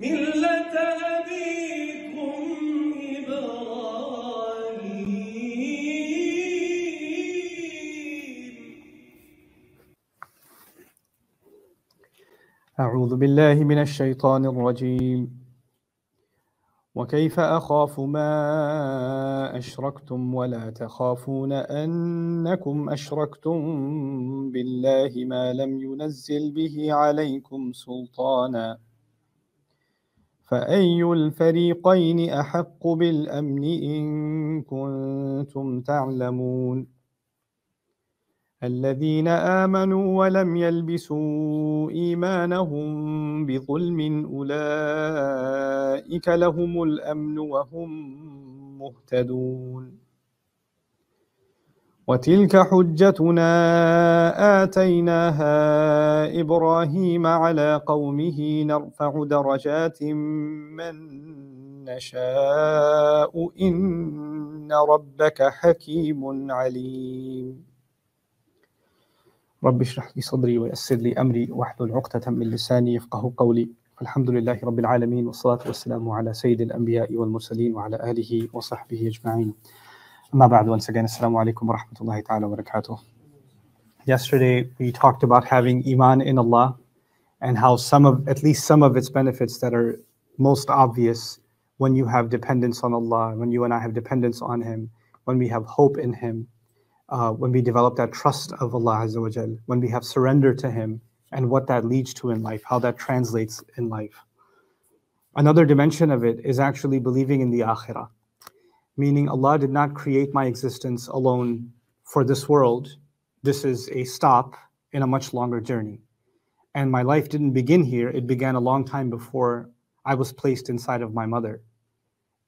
مِلَّةَ أَبِيكُمْ إِبْرَاهِيمَ. أعوذ بالله من الشيطان الرجيم وكيف أخاف ما أشركتم ولا تخافون أنكم أشركتم بالله ما لم ينزل به عليكم سلطانا فأي الفريقين أحق بالأمن إن كنتم تعلمون الذين آمنوا ولم يلبسوا إيمانهم بظلم أولئك لهم الأمن وهم مهتدون وتلك حجتنا آتيناها إبراهيم على قومه نرفع درجات من نشاء إن ربك حكيم عليم رب اشرح لي صدري ويسر لي أمري واحلل عقدة من لساني يفقهوا قولي الحمد لله رب العالمين والصلاة والسلام على سيد الأنبياء والمرسلين وعلى آله وصحبه أجمعين. أما بعد, once again, Assalamu alaikum wa rahmatullahi ta'ala wa barakatuh. Yesterday we talked about having iman in Allah and how at least some of its benefits that are most obvious when you have dependence on Allah, when you and I have dependence on Him, when we have hope in Him, when we develop that trust of Allah Azza wa Jal, when we have surrender to Him, and what that leads to in life, how that translates in life. Another dimension of it is actually believing in the akhirah, meaning Allah did not create my existence alone for this world. This is a stop in a much longer journey. And my life didn't begin here, it began a long time before I was placed inside of my mother.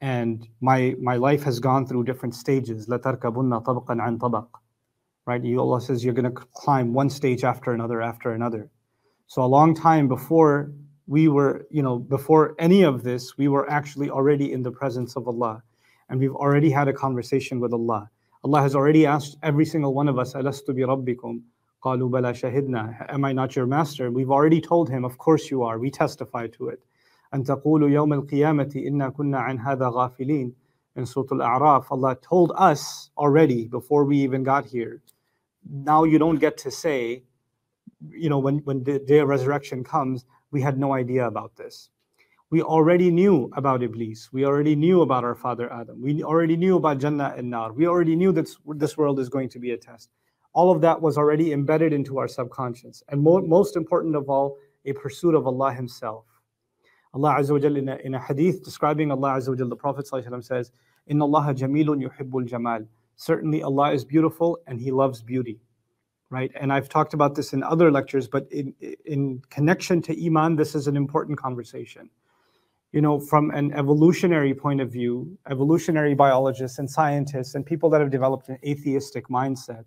And my life has gone through different stages. لَتَرْكَبُنَّ طَبْقًا عَنْ طَبَقٍ. Right? Allah says you're going to climb one stage after another. So a long time before we were, before any of this, we were actually already in the presence of Allah. And we've already had a conversation with Allah. Allah has already asked every single one of us, أَلَسْتُ بِرَبِّكُمْ قَالُوا بَلَا شَهِدْنَا. Am I not your master? We've already told him, of course you are. We testify to it. أن تقولوا يوم القيامة إنا كنا عن هذا غافلين. In Surah Al-A'raf, Allah told us already before we even got here. Now you don't get to say, when the day of resurrection comes, we had no idea about this. We already knew about Iblis. We already knew about our father Adam. We already knew about Jannah and Nar. We already knew that this world is going to be a test. All of that was already embedded into our subconscious. And most important of all, a pursuit of Allah Himself. Allah Azza wa Jal in a hadith describing Allah Azza wa Jal, the Prophet ﷺ says, Inna Allah jamilun yuhibbul jamal. Certainly Allah is beautiful and He loves beauty. Right? And I've talked about this in other lectures, but in connection to Iman, this is an important conversation. From an evolutionary point of view, evolutionary biologists and scientists and people that have developed an atheistic mindset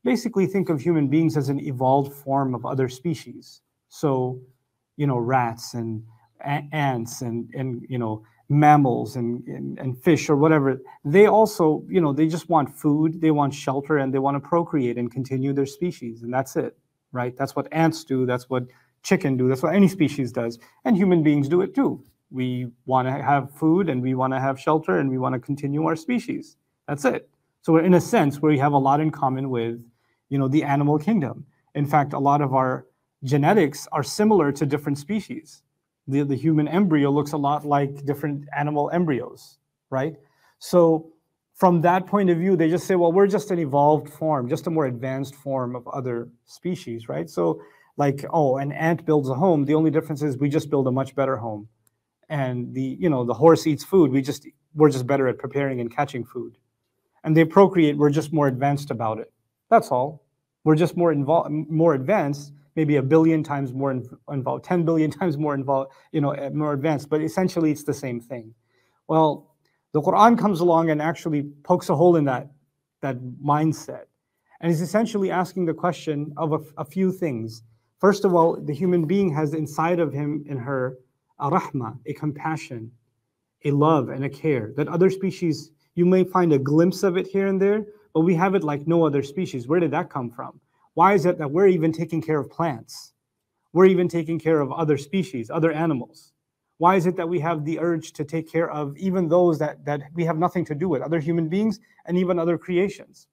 basically think of human beings as an evolved form of other species. So, rats and ants and mammals and fish or whatever, they also, they just want food, they want shelter, and they want to procreate and continue their species, and that's it, right? That's what ants do, that's what chicken do, that's what any species does, and human beings do it too. We want to have food, and we want to have shelter, and we want to continue our species. That's it. So in a sense, we have a lot in common with, the animal kingdom. In fact, a lot of our genetics are similar to different species. The human embryo looks a lot like different animal embryos, right? So from that point of view, they just say, well, we're just an evolved form, just a more advanced form of other species, right? So like, an ant builds a home. The only difference is we just build a much better home. And the horse eats food. We're just better at preparing and catching food. And they procreate. We're just more advanced about it. That's all. We're just more advanced. Maybe 1 billion times more involved, 10 billion times more involved, more advanced, but essentially it's the same thing. Well, the Quran comes along and actually pokes a hole in that mindset. And is essentially asking the question of a few things. First of all, the human being has inside of him and her a rahmah, a compassion, a love and a care that other species, you may find a glimpse of it here and there, but we have it like no other species. Where did that come from? Why is it that we're even taking care of plants? We're even taking care of other species, other animals. Why is it that we have the urge to take care of even those that we have nothing to do with, other human beings and even other creations?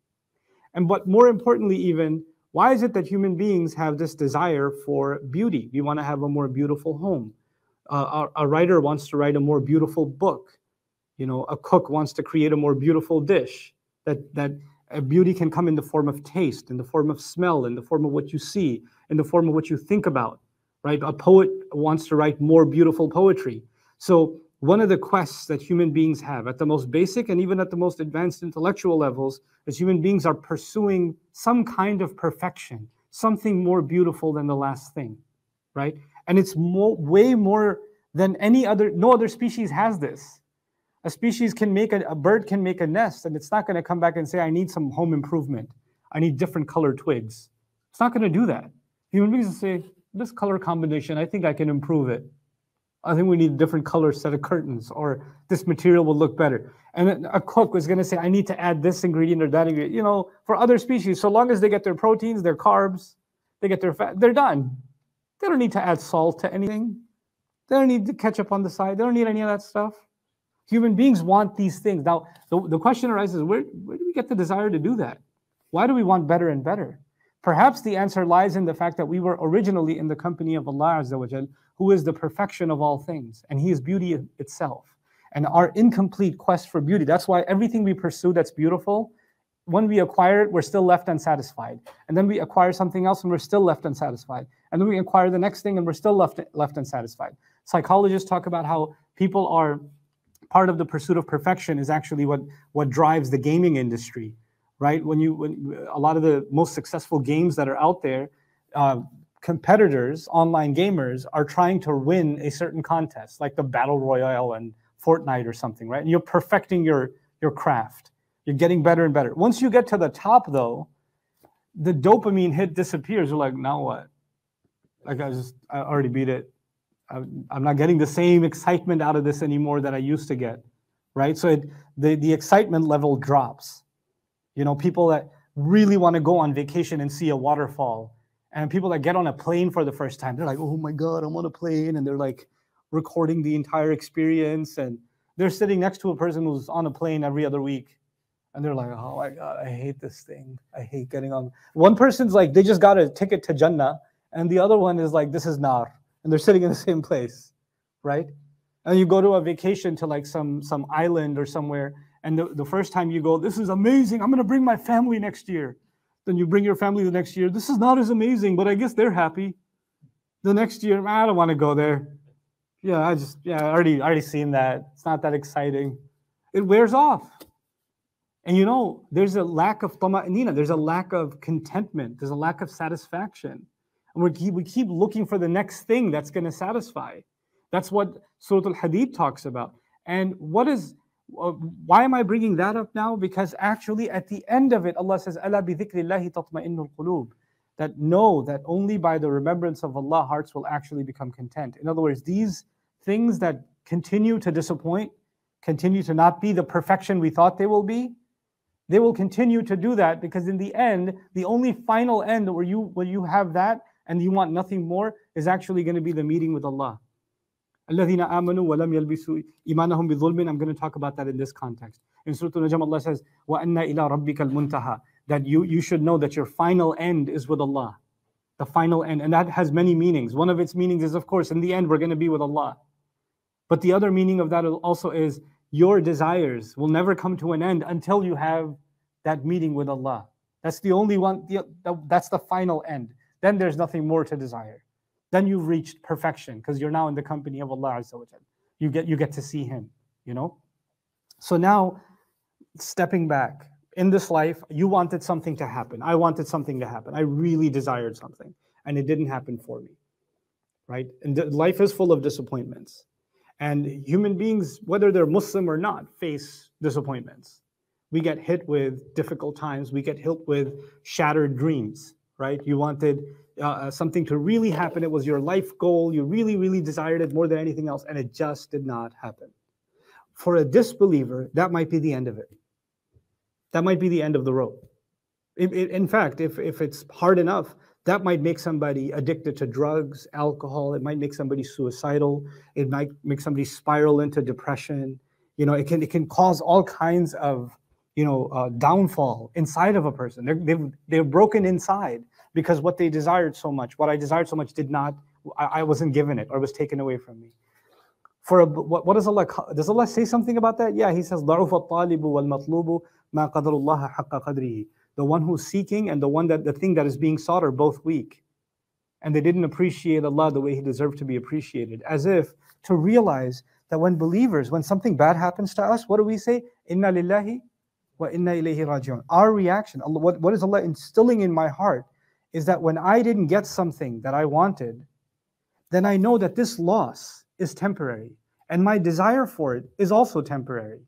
But more importantly even, why is it that human beings have this desire for beauty? We want to have a more beautiful home. A writer wants to write a more beautiful book. A cook wants to create a more beautiful dish. That beauty can come in the form of taste, in the form of smell, in the form of what you see, in the form of what you think about, right? A poet wants to write more beautiful poetry. So one of the quests that human beings have at the most basic and even at the most advanced intellectual levels is human beings are pursuing some kind of perfection, something more beautiful than the last thing, right? And it's way more than no other species has this. A species a bird can make a nest, and it's not going to come back and say, I need some home improvement. I need different colored twigs. It's not going to do that. Human beings will say, this color combination, I think I can improve it. I think we need a different color set of curtains, or this material will look better. And a cook was going to say, I need to add this ingredient or that ingredient. For other species, so long as they get their proteins, their carbs, they get their fat, they're done. They don't need to add salt to anything. They don't need the ketchup on the side. They don't need any of that stuff. Human beings want these things. Now, the question arises, where do we get the desire to do that? Why do we want better and better? Perhaps the answer lies in the fact that we were originally in the company of Allah Azza wa Jal, who is the perfection of all things, and He is beauty itself. And our incomplete quest for beauty, that's why everything we pursue that's beautiful, when we acquire it, we're still left unsatisfied. And then we acquire something else and we're still left unsatisfied. And then we acquire the next thing and we're still left unsatisfied. Psychologists talk about how people are, part of the pursuit of perfection is actually what drives the gaming industry, right? When a lot of the most successful games that are out there, competitors, online gamers, are trying to win a certain contest, like the Battle Royale and Fortnite or something, right? And you're perfecting your craft. You're getting better and better. Once you get to the top, though, the dopamine hit disappears. You're like, now what? Like, I already beat it. I'm not getting the same excitement out of this anymore that I used to get, right? So the excitement level drops. People that really want to go on vacation and see a waterfall, and people that get on a plane for the first time, they're like, oh my God, I'm on a plane, and they're like recording the entire experience, and they're sitting next to a person who's on a plane every other week, and they're like, oh my God, I hate this thing. I hate getting on. One person's like, they just got a ticket to Jannah, and the other one is like, this is nar. And they're sitting in the same place, right? And you go to a vacation to like some island or somewhere, and the first time you go, this is amazing, I'm going to bring my family next year. Then you bring your family the next year, this is not as amazing, but I guess they're happy. The next year, I don't want to go there. I already seen that. It's not that exciting. It wears off. And there's a lack of tama'nina, there's a lack of contentment, there's a lack of satisfaction. And we keep looking for the next thing that's going to satisfy. That's what Surah Al-Hadid talks about. And why am I bringing that up now? Because actually at the end of it, Allah says, "Ala bi dhikrillahi tatma'innul qulub." That know that only by the remembrance of Allah, hearts will actually become content. In other words, these things that continue to disappoint, continue to not be the perfection we thought they will be, they will continue to do that, because in the end, the only final end where you have that and you want nothing more is actually going to be the meeting with Allah. الَّذِينَ آمَنُوا وَلَمْ يَلْبِسُوا إِيمَانَهُمْ بِظُلْمٍ. I'm going to talk about that in this context. In Surah Al-Najm, Allah says, وَأَنَّ إِلَىٰ رَبِّكَ الْمُنْتَهَى. That you should know that your final end is with Allah. The final end. And that has many meanings. One of its meanings is, of course, in the end, we're going to be with Allah. But the other meaning of that also is your desires will never come to an end until you have that meeting with Allah. That's the only one, that's the final end. Then there's nothing more to desire. Then you've reached perfection, because you're now in the company of Allah Azza wa Jal. You get to see Him, So now, stepping back, in this life, you wanted something to happen. I wanted something to happen. I really desired something, and it didn't happen for me, right? And life is full of disappointments. And human beings, whether they're Muslim or not, face disappointments. We get hit with difficult times. We get hit with shattered dreams, right? You wanted something to really happen. It was your life goal. You really, really desired it more than anything else, and it just did not happen. For a disbeliever, that might be the end of it. That might be the end of the road. In fact, if it's hard enough That might make somebody addicted to drugs, alcohol. It might make somebody suicidal. It might make somebody spiral into depression. It can cause all kinds of, downfall inside of a person. They're broken inside because what they desired so much, what I desired so much I wasn't given it or was taken away from me. What does Allah say something about that? Yeah, He says, ضَعُفَ الطَّالِبُ وَالْمَطْلُوبُ مَا قَدَرُ اللَّهَ حَقَّ قَدْرِهِ. The one who's seeking and the thing that is being sought are both weak. And they didn't appreciate Allah the way He deserved to be appreciated. As if to realize that when something bad happens to us, what do we say? Inna lillahi wa inna ilayhi raji'un. Our reaction, what is Allah instilling in my heart, is that when I didn't get something that I wanted, then I know that this loss is temporary. And my desire for it is also temporary.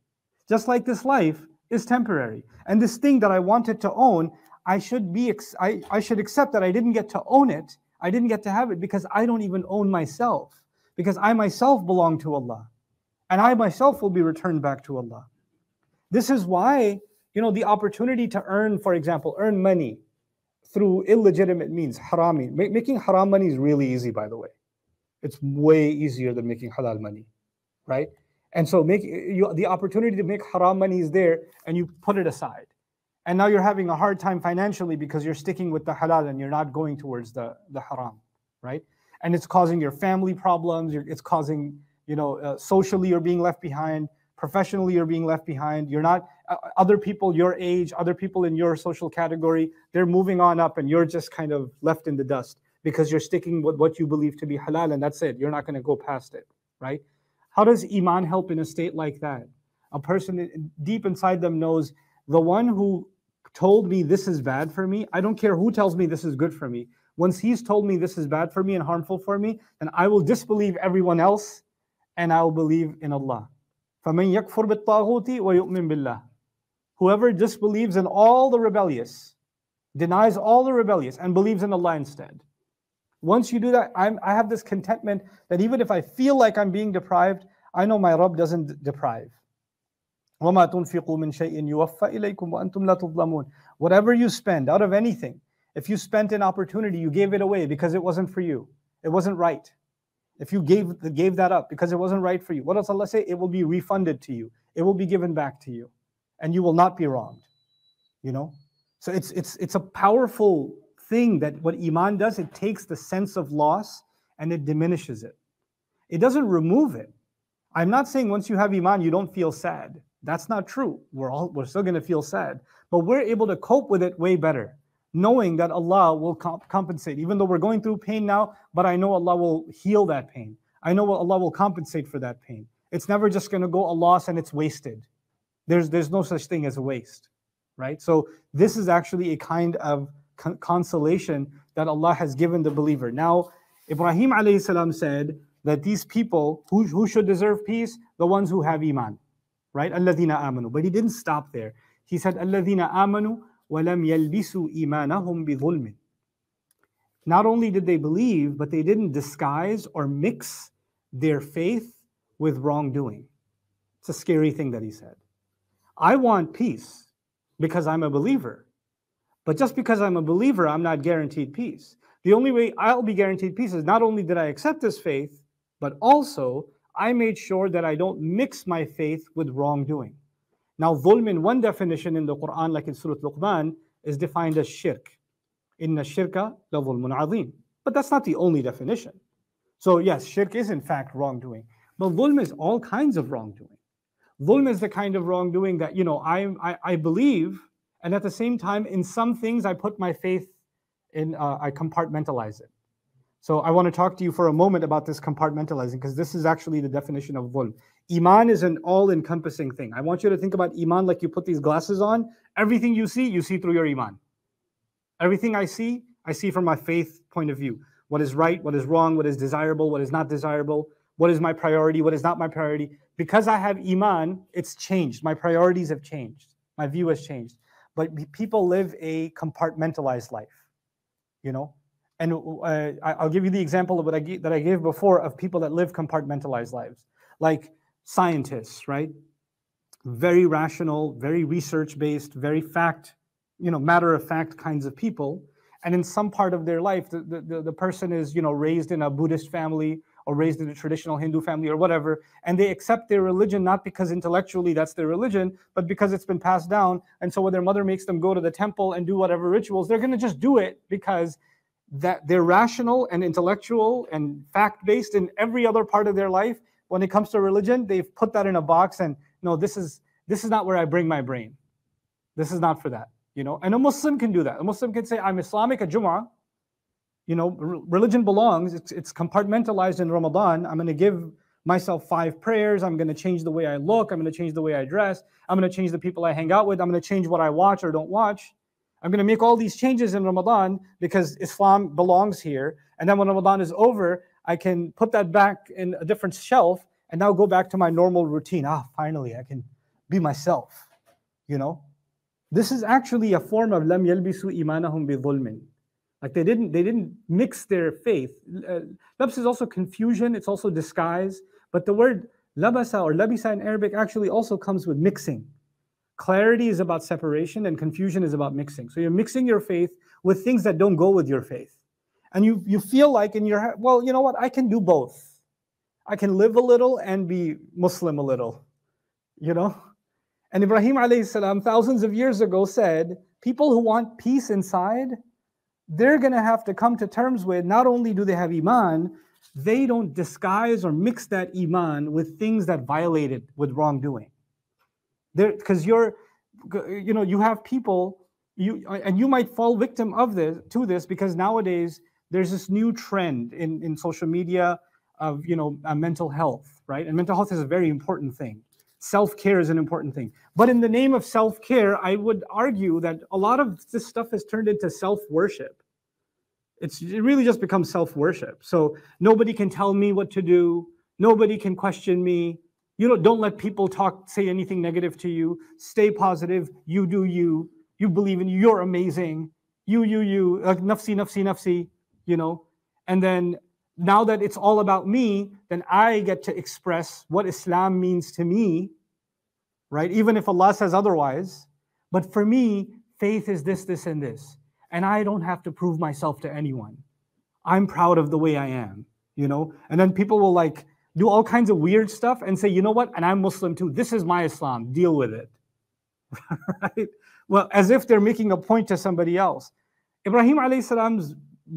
Just like this life is temporary. And this thing that I wanted to own, I should accept that I didn't get to own it. I didn't get to have it because I don't even own myself. Because I myself belong to Allah. And I myself will be returned back to Allah. This is why, the opportunity to earn money through illegitimate means, harami. Making haram money is really easy, by the way. It's way easier than making halal money, right? And so the opportunity to make haram money is there, and you put it aside. And now you're having a hard time financially because you're sticking with the halal and you're not going towards the haram, right? And it's causing your family problems. It's causing, socially you're being left behind. Professionally you're being left behind. You're not, other people your age, other people in your social category, they're moving on up and you're just kind of left in the dust because you're sticking with what you believe to be halal and that's it. You're not going to go past it, right? How does iman help in a state like that? A person deep inside them knows the one who told me this is bad for me, I don't care who tells me this is good for me. Once he's told me this is bad for me and harmful for me, then I will disbelieve everyone else and I will believe in Allah. فَمَنْ يَكْفُرْ بِالطَّاغُوتِ وَيُؤْمِنْ بِاللَّهِ. Whoever disbelieves in all the rebellious, denies all the rebellious, and believes in Allah instead. Once you do that, I have this contentment that even if I feel like I'm being deprived, I know my Rabb doesn't deprive. وَمَا تُنْفِقُوا مِنْ شَيْءٍ يُوَفَّ إِلَيْكُمْ وَأَنْتُمْ لَا تُظْلَمُونَ. Whatever you spend out of anything, if you spent an opportunity, you gave it away because it wasn't for you. It wasn't right. If you gave that up because it wasn't right for you, what does Allah say? It will be refunded to you. It will be given back to you. And you will not be wronged. So it's a powerful thing that what iman does, it takes the sense of loss and it diminishes it. It doesn't remove it. I'm not saying once you have iman, you don't feel sad. That's not true. We're still going to feel sad. But we're able to cope with it way better, knowing that Allah will compensate. Even though we're going through pain now, but I know Allah will heal that pain. I know Allah will compensate for that pain. It's never just going to go a loss and it's wasted. There's no such thing as a waste, right? So this is actually a kind of consolation that Allah has given the believer. Now, Ibrahim alayhi salam said that these people, who should deserve peace? The ones who have iman, right? الَّذِينَ آمَنُوا. But he didn't stop there. He said, الَّذِينَ آمَنُوا وَلَمْ يَلْبِسُوا إِيمَانَهُمْ بِظُلْمٍ. Not only did they believe, but they didn't disguise or mix their faith with wrongdoing. It's a scary thing that he said. I want peace because I'm a believer. But just because I'm a believer, I'm not guaranteed peace. The only way I'll be guaranteed peace is not only did I accept this faith, but also I made sure that I don't mix my faith with wrongdoing. Now, dhulm in one definition in the Quran, like in Surah Luqman, is defined as shirk. Inna shirka la dhulmun azim. But that's not the only definition. So yes, shirk is in fact wrongdoing. But dhulm is all kinds of wrongdoing. Dhulm is the kind of wrongdoing that, I believe, and at the same time, in some things, I put my faith in, I compartmentalize it. So I want to talk to you for a moment about this compartmentalizing, because this is actually the definition of dhulm. Iman is an all-encompassing thing. I want you to think about iman like you put these glasses on. Everything you see through your iman. Everything I see from my faith point of view. What is right, what is wrong, what is desirable, what is not desirable, what is my priority, what is not my priority. Because I have iman, it's changed. My priorities have changed. My view has changed. But people live a compartmentalized life, And I'll give you the example of that I gave before of people that live compartmentalized lives. Like scientists, right? Very rational, very research-based, very matter-of-fact kinds of people. and in some part of their life, the person is, raised in a Buddhist family or raised in a traditional Hindu family or whatever, and they accept their religion not because intellectually that's their religion, but because it's been passed down. And so when their mother makes them go to the temple and do whatever rituals, they're going to just do it because that they're rational and intellectual and fact-based in every other part of their life. When it comes to religion, they've put that in a box and, no, this is not where I bring my brain. This is not for that, And a Muslim can do that. A Muslim can say, I'm Islamic at Jumu'ah. Religion belongs, it's compartmentalized in Ramadan. I'm going to give myself 5 prayers. I'm going to change the way I look. I'm going to change the way I dress. I'm going to change the people I hang out with. I'm going to change what I watch or don't watch. I'm going to make all these changes in Ramadan because Islam belongs here. And then when Ramadan is over, I can put that back in a different shelf and now go back to my normal routine. Finally, I can be myself, This is actually a form of lam yalbisu imanahum bi dhulmin. Like they didn't mix their faith. Labs is also confusion. It's also disguise. But the word labasa or labisa in Arabic actually also comes with mixing. Clarity is about separation and confusion is about mixing. So you're mixing your faith with things that don't go with your faith. And you feel like in your head, well, you know what? I can do both. I can live a little and be Muslim a little, And Ibrahim alayhi salam, thousands of years ago said, people who want peace inside, they're going to have to come to terms with, not only do they have iman, they don't disguise or mix that iman with things that violate it with wrongdoing. Because you have people, and you might fall victim of this because nowadays there's this new trend in social media of mental health, right? And mental health is a very important thing. Self-care is an important thing. But in the name of self-care, I would argue that a lot of this stuff has turned into self-worship. It really just becomes self-worship. So nobody can tell me what to do. Nobody can question me. Don't let people say anything negative to you. Stay positive. You do you. You believe in you. You're amazing. You. Like nafsi, nafsi, nafsi, And then now that it's all about me, then I get to express what Islam means to me, right? Even if Allah says otherwise. But for me, faith is this, this, and this. And I don't have to prove myself to anyone. I'm proud of the way I am, And then people will do all kinds of weird stuff and say, you know what? And I'm Muslim too. This is my Islam. Deal with it. Right? Well, as if they're making a point to somebody else. Ibrahim alayhi salam's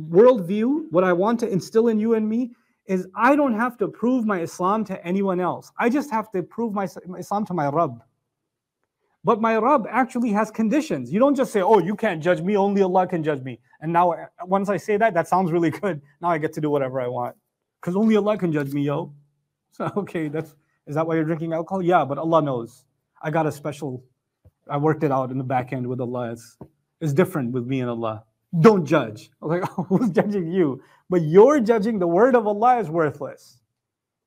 worldview, what I want to instill in you and me, is I don't have to prove my Islam to anyone else. I just have to prove my Islam to my Rabb. But my Rabb actually has conditions. You don't just say, oh, you can't judge me, only Allah can judge me. And now, once I say that sounds really good. Now I get to do whatever I want. Because only Allah can judge me, yo. So, okay, is that why you're drinking alcohol? Yeah, but Allah knows. I worked it out in the back end with Allah. It's different with me and Allah. Don't judge. I was like, oh, who's judging you? But you're judging the word of Allah is worthless.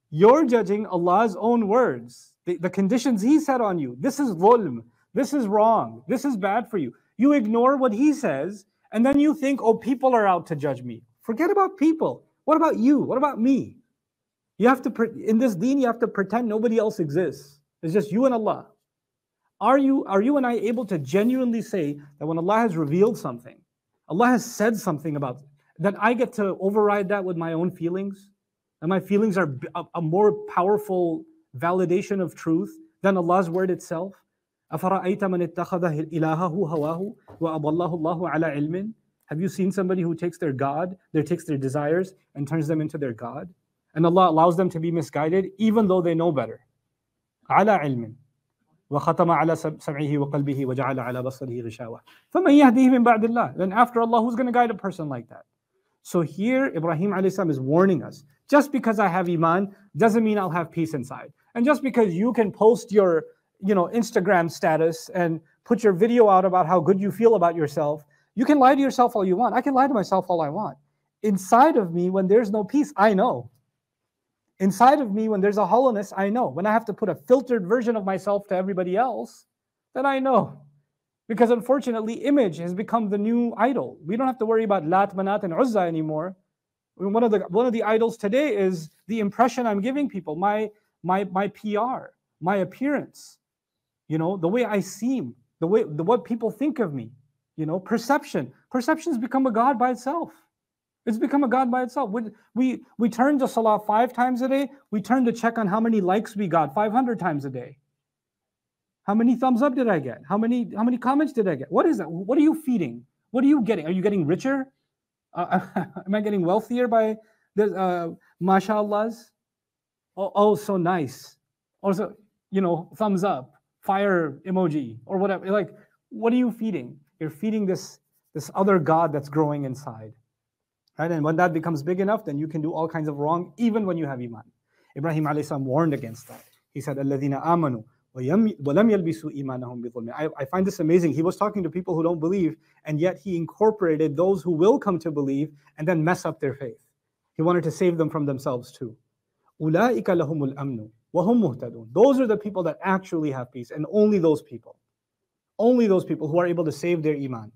You're judging Allah's own words. The conditions He set on you. This is dhulm. This is wrong. This is bad for you. You ignore what He says, and then you think, oh, people are out to judge me. Forget about people. What about you? What about me? You have to, in this deen, you have to pretend nobody else exists. It's just you and Allah. Are you and I able to genuinely say that when Allah has revealed something, Allah has said something about it, that I get to override that with my own feelings? And my feelings are a more powerful validation of truth than Allah's word itself? أَفَرَأَيْتَ مَنِ اتَّخَذَ إِلَهَهُ هَوَاهُ وَأَضَلَّهُ اللَّهُ عَلَى عِلْمٍ. Have you seen somebody who takes their God, takes their desires, and turns them into their God? And Allah allows them to be misguided even though they know better. عَلَى عِلْمٍ وَخَتَمَ عَلَى سَمْعِهِ وَقَلْبِهِ وَجَعَلَ عَلَى بَصَرِهِ غِشَاوَةً فَمَنْ يَهْدِيهِ مِنْ بَعْدِ اللَّهِ. Then after Allah, who's going to guide a person like that? So here, Ibrahim ﷺ is warning us. Just because I have iman doesn't mean I'll have peace inside. And just because you can post your Instagram status and put your video out about how good you feel about yourself, you can lie to yourself all you want. I can lie to myself all I want. Inside of me, when there's no peace, I know. Inside of me, when there's a hollowness, I know. When I have to put a filtered version of myself to everybody else, then I know. Because unfortunately, image has become the new idol. We don't have to worry about Lat, Manat, and Uzza anymore. One of the idols today is the impression I'm giving people, my PR, my appearance, the way I seem, what people think of me, perception. perception's become a god by itself. It's become a god by itself. We turn to salah 5 times a day. We turn to check on how many likes we got 500 times a day. How many thumbs up did I get? How many comments did I get? What is that? What are you feeding? What are you getting? Are you getting richer? Am I getting wealthier by the mashallahs? Oh, so nice. Also, thumbs up, fire emoji, or whatever. Like, what are you feeding? You're feeding this other god that's growing inside. Right? And when that becomes big enough, then you can do all kinds of wrong, even when you have iman. Ibrahim alayhi salam warned against that. He said, "Alladhina amanu وَلَمْ يَلْبِسُوا إِيمَانَهُمْ بِظُلْمٍ." I find this amazing. He was talking to people who don't believe, and yet he incorporated those who will come to believe and then mess up their faith. He wanted to save them from themselves too. أُولَٰئِكَ لَهُمُ الْأَمْنُ وَهُمْ مُهْتَدُونَ. Those are the people that actually have peace, and only those people who are able to save their iman.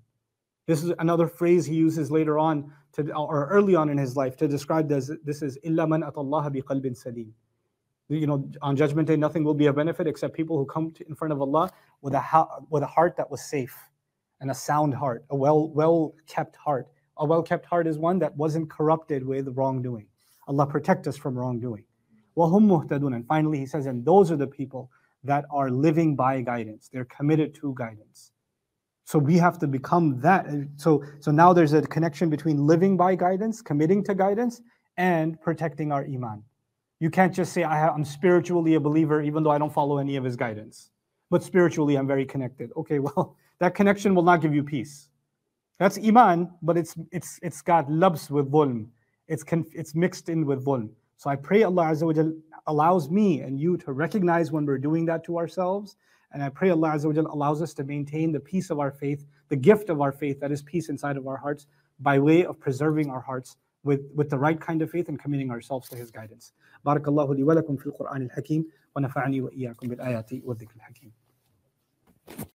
This is another phrase he uses later on, or early on in his life, to describe this. This is إِلَّا مَنْ أَتَى اللَّهَ بِقَلْبٍ سَلِيمٍ. On Judgment Day, nothing will be a benefit except people who come in front of Allah with a heart that was safe, and a sound heart, a well-kept heart. A well-kept heart is one that wasn't corrupted with wrongdoing. Allah protect us from wrongdoing. وَهُمْ مُهْتَدُونَ. And finally, he says, and those are the people that are living by guidance. They're committed to guidance. So we have to become that. So now there's a connection between living by guidance, committing to guidance, and protecting our iman. You can't just say, I'm spiritually a believer even though I don't follow any of his guidance. But spiritually I'm very connected. Okay, well, that connection will not give you peace. That's iman, but it's got labs with dhulm. It's mixed in with dhulm. So I pray Allah Azza wa Jal allows me and you to recognize when we're doing that to ourselves. And I pray Allah Azza wa Jal allows us to maintain the peace of our faith, the gift of our faith, that is peace inside of our hearts, by way of preserving our hearts with the right kind of faith and committing ourselves to His guidance. Barakallahu li wa lakum fil Qur'an al-Hakim wa nafa'ani wa iyyakum bil ayati wa dhikr al-Hakim.